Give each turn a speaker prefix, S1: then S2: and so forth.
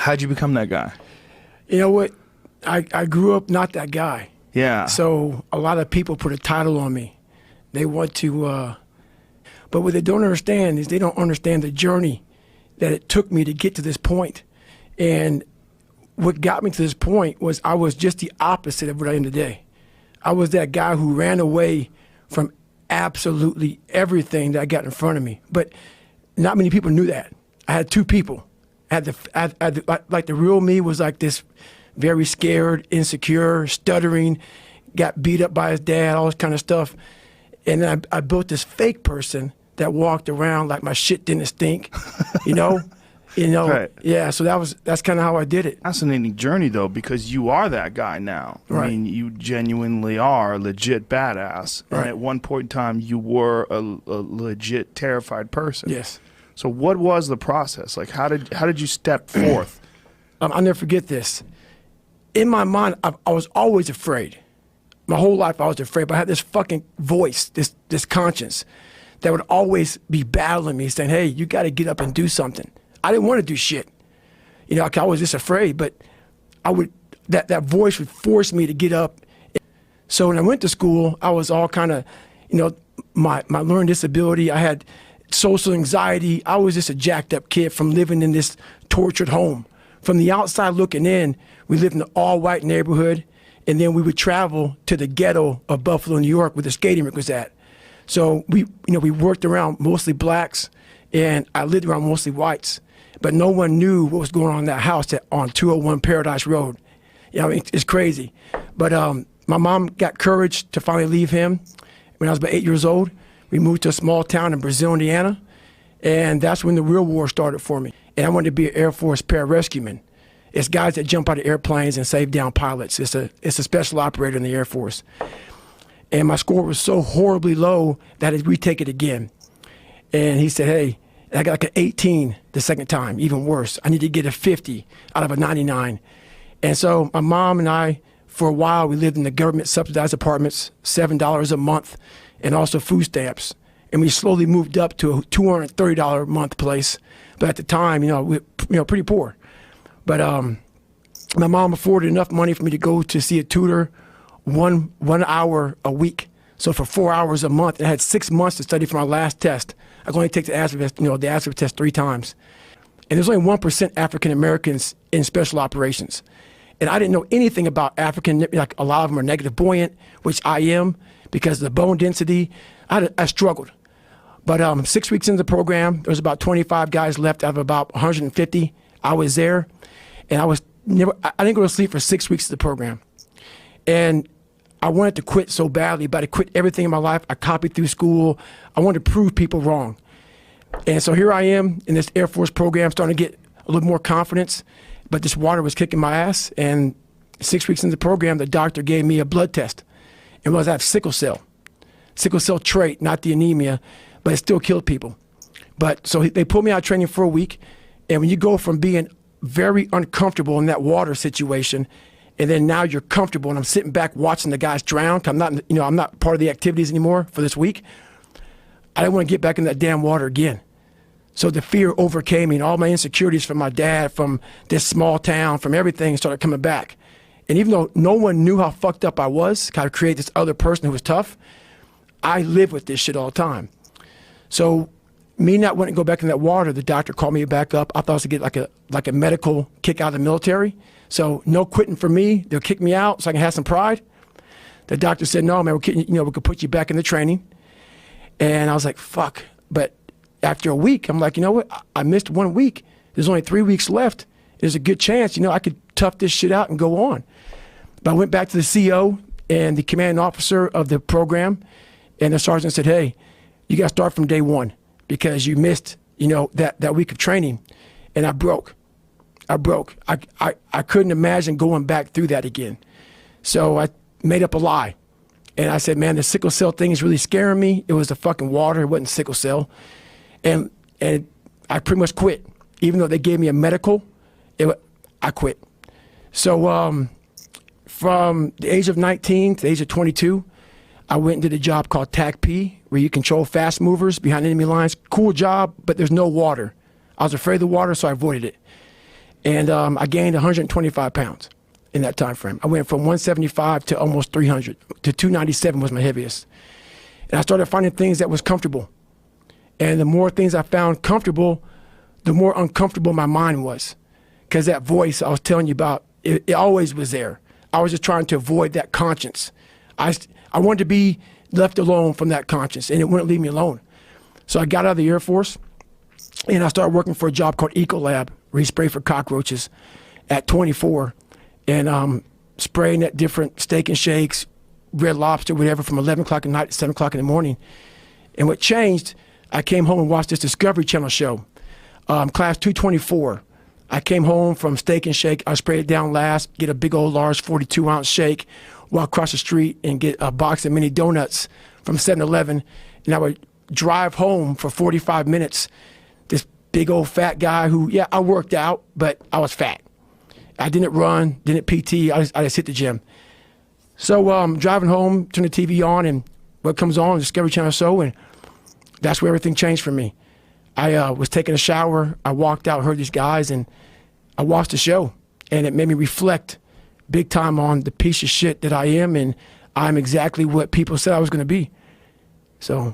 S1: How'd you become that guy?
S2: You know what? I grew up not that guy.
S1: Yeah.
S2: So a lot of people put a title on me. They want to, but what they don't understand is they don't understand the journey that it took me to get to this point. And what got me to this point was I was just the opposite of what I am today. I was that guy who ran away from absolutely everything that got in front of me. But not many people knew that. I had two people. Like the real me was like this very scared, insecure, stuttering, got beat up by his dad, all this kind of stuff. And then I built this fake person that walked around like my shit didn't stink, you know?
S1: Right.
S2: Yeah, so that's kind of how I did it.
S1: Fascinating journey, though, because you are that guy now.
S2: Right.
S1: I mean, you genuinely are a legit badass.
S2: Right.
S1: And at one point in time, you were a legit terrified person.
S2: Yes.
S1: So what was the process? Like, how did you step forth?
S2: I'll never forget this. In my mind, I was always afraid. My whole life I was afraid, but I had this fucking voice, this conscience that would always be battling me, saying, hey, you got to get up and do something. I didn't want to do shit. You know, I was just afraid, but that voice would force me to get up. So when I went to school, I was all kind of, you know, my learning disability, I had social anxiety. I was just a jacked up kid from living in this tortured home. From the outside looking in, we lived in an all-white neighborhood, and then we would travel to the ghetto of Buffalo, New York, where the skating rink was at. So we worked around mostly blacks, and I lived around mostly whites. But no one knew what was going on in that house on 201 Paradise Road. You know, it's crazy. But my mom got courage to finally leave him when I was about 8 years old. We moved to a small town in Brazil, Indiana, and that's when the real war started for me. And I wanted to be an Air Force pararescueman. It's guys that jump out of airplanes and save down pilots. It's a special operator in the Air Force. And my score was so horribly low that I'd retake it again. And he said, hey, I got like an 18 the second time, even worse. I need to get a 50 out of a 99. And so my mom and I, for a while, we lived in the government subsidized apartments, $7 a month, and also food stamps. And we slowly moved up to a $230 a month place. But at the time, we were pretty poor. But my mom afforded enough money for me to go to see a tutor one hour a week. So for 4 hours a month, and I had 6 months to study for my last test. I could only take the ASVAB test, the ASVAB test 3 times. And there's only 1% African Americans in special operations. And I didn't know anything about African, like a lot of them are negative buoyant, which I am, because of the bone density. I struggled. But 6 weeks into the program, there was about 25 guys left out of about 150. I was there, and I didn't go to sleep for 6 weeks of the program. And I wanted to quit so badly, but I quit everything in my life. I copied through school. I wanted to prove people wrong. And so here I am in this Air Force program, starting to get a little more confidence, but this water was kicking my ass. And 6 weeks into the program, the doctor gave me a blood test. It was I have sickle cell trait, not the anemia, but it still killed people. But so they pulled me out of training for a week. And when you go from being very uncomfortable in that water situation, and then now you're comfortable, and I'm sitting back watching the guys drown. I'm not part of the activities anymore for this week. I didn't want to get back in that damn water again. So the fear overcame me, and all my insecurities from my dad, from this small town, from everything started coming back. And even though no one knew how fucked up I was, kind of create this other person who was tough, I lived with this shit all the time. So me not wanting to go back in that water, the doctor called me back up. I thought I was going to get like a medical kick out of the military. So no quitting for me. They'll kick me out so I can have some pride. The doctor said, no, man, we could put you back in the training. And I was like, fuck. But after a week, I'm like, you know what? I missed 1 week. There's only 3 weeks left. There's a good chance, I could tough this shit out and go on. But I went back to the CO and the commanding officer of the program, and the sergeant said, hey, you got to start from day one because you missed, that week of training. And I broke. I couldn't imagine going back through that again. So I made up a lie. And I said, man, the sickle cell thing is really scaring me. It was the fucking water. It wasn't sickle cell. And I pretty much quit. Even though they gave me a medical, I quit. So from the age of 19 to the age of 22, I went and did a job called TAC-P, where you control fast movers behind enemy lines. Cool job, but there's no water. I was afraid of the water, so I avoided it. And I gained 125 pounds in that time frame. I went from 175 to almost 300 to 297 was my heaviest. And I started finding things that was comfortable. And the more things I found comfortable, the more uncomfortable my mind was. Because that voice I was telling you about, it always was there. I was just trying to avoid that conscience. I wanted to be left alone from that conscience, and it wouldn't leave me alone. So I got out of the Air Force, and I started working for a job called Ecolab, where you spray for cockroaches at 24, and spraying at different Steak and Shakes, Red Lobster, whatever, from 11 o'clock at night to 7 o'clock in the morning. And what changed, I came home and watched this Discovery Channel show, Class 224. I came home from Steak and Shake. I sprayed it down last, get a big old large 42-ounce shake, walk across the street and get a box of mini donuts from 7-Eleven, and I would drive home for 45 minutes. This big old fat guy who, yeah, I worked out, but I was fat. I didn't run, didn't PT, I just hit the gym. So driving home, turn the TV on, and what comes on, Discovery Channel show, and that's where everything changed for me. I was taking a shower, I walked out, heard these guys, and I watched the show, and it made me reflect big time on the piece of shit that I am, and I'm exactly what people said I was going to be. So